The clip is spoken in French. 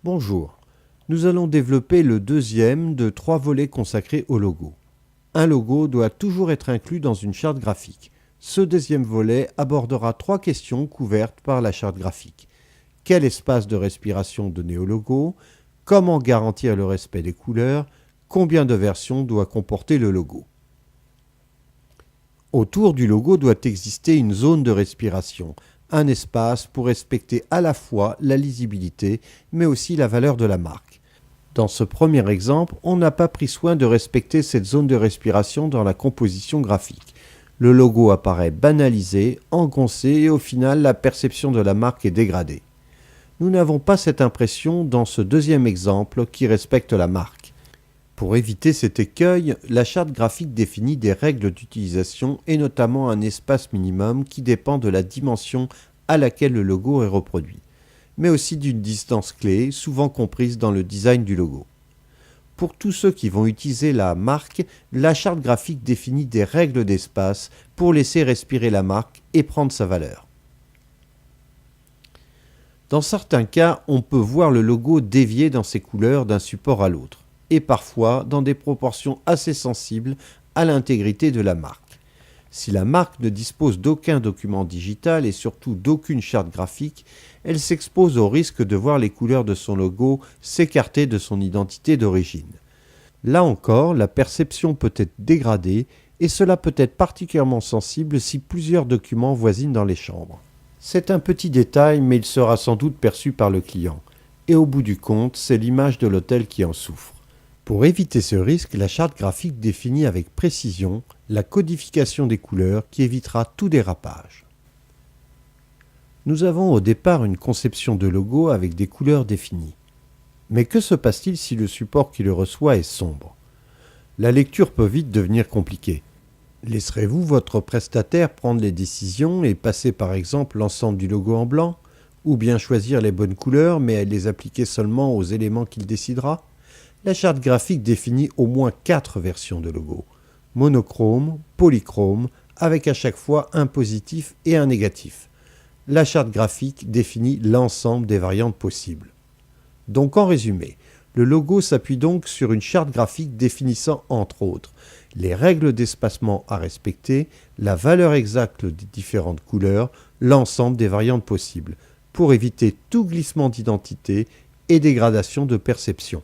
Bonjour, nous allons développer le deuxième de 3 volets consacrés au logo. Un logo doit toujours être inclus dans une charte graphique. Ce deuxième volet abordera 3 questions couvertes par la charte graphique. Quel espace de respiration donner au logo? Comment garantir le respect des couleurs? Combien de versions doit comporter le logo? Autour du logo doit exister une zone de respiration, un espace pour respecter à la fois la lisibilité, mais aussi la valeur de la marque. Dans ce premier exemple, on n'a pas pris soin de respecter cette zone de respiration dans la composition graphique. Le logo apparaît banalisé, engoncé et au final, la perception de la marque est dégradée. Nous n'avons pas cette impression dans ce deuxième exemple qui respecte la marque. Pour éviter cet écueil, la charte graphique définit des règles d'utilisation et notamment un espace minimum qui dépend de la dimension à laquelle le logo est reproduit, mais aussi d'une distance clé, souvent comprise dans le design du logo. Pour tous ceux qui vont utiliser la marque, la charte graphique définit des règles d'espace pour laisser respirer la marque et prendre sa valeur. Dans certains cas, on peut voir le logo dévier dans ses couleurs d'un support à l'autre, et parfois dans des proportions assez sensibles à l'intégrité de la marque. Si la marque ne dispose d'aucun document digital et surtout d'aucune charte graphique, elle s'expose au risque de voir les couleurs de son logo s'écarter de son identité d'origine. Là encore, la perception peut être dégradée et cela peut être particulièrement sensible si plusieurs documents voisinent dans les chambres. C'est un petit détail, mais il sera sans doute perçu par le client. Et au bout du compte, c'est l'image de l'hôtel qui en souffre. Pour éviter ce risque, la charte graphique définit avec précision la codification des couleurs qui évitera tout dérapage. Nous avons au départ une conception de logo avec des couleurs définies. Mais que se passe-t-il si le support qui le reçoit est sombre? La lecture peut vite devenir compliquée. Laisserez-vous votre prestataire prendre les décisions et passer par exemple l'ensemble du logo en blanc? Ou bien choisir les bonnes couleurs mais les appliquer seulement aux éléments qu'il décidera? La charte graphique définit au moins 4 versions de logo. Monochrome, polychrome, avec à chaque fois un positif et un négatif. La charte graphique définit l'ensemble des variantes possibles. Donc en résumé, le logo s'appuie donc sur une charte graphique définissant entre autres les règles d'espacement à respecter, la valeur exacte des différentes couleurs, l'ensemble des variantes possibles, pour éviter tout glissement d'identité et dégradation de perception.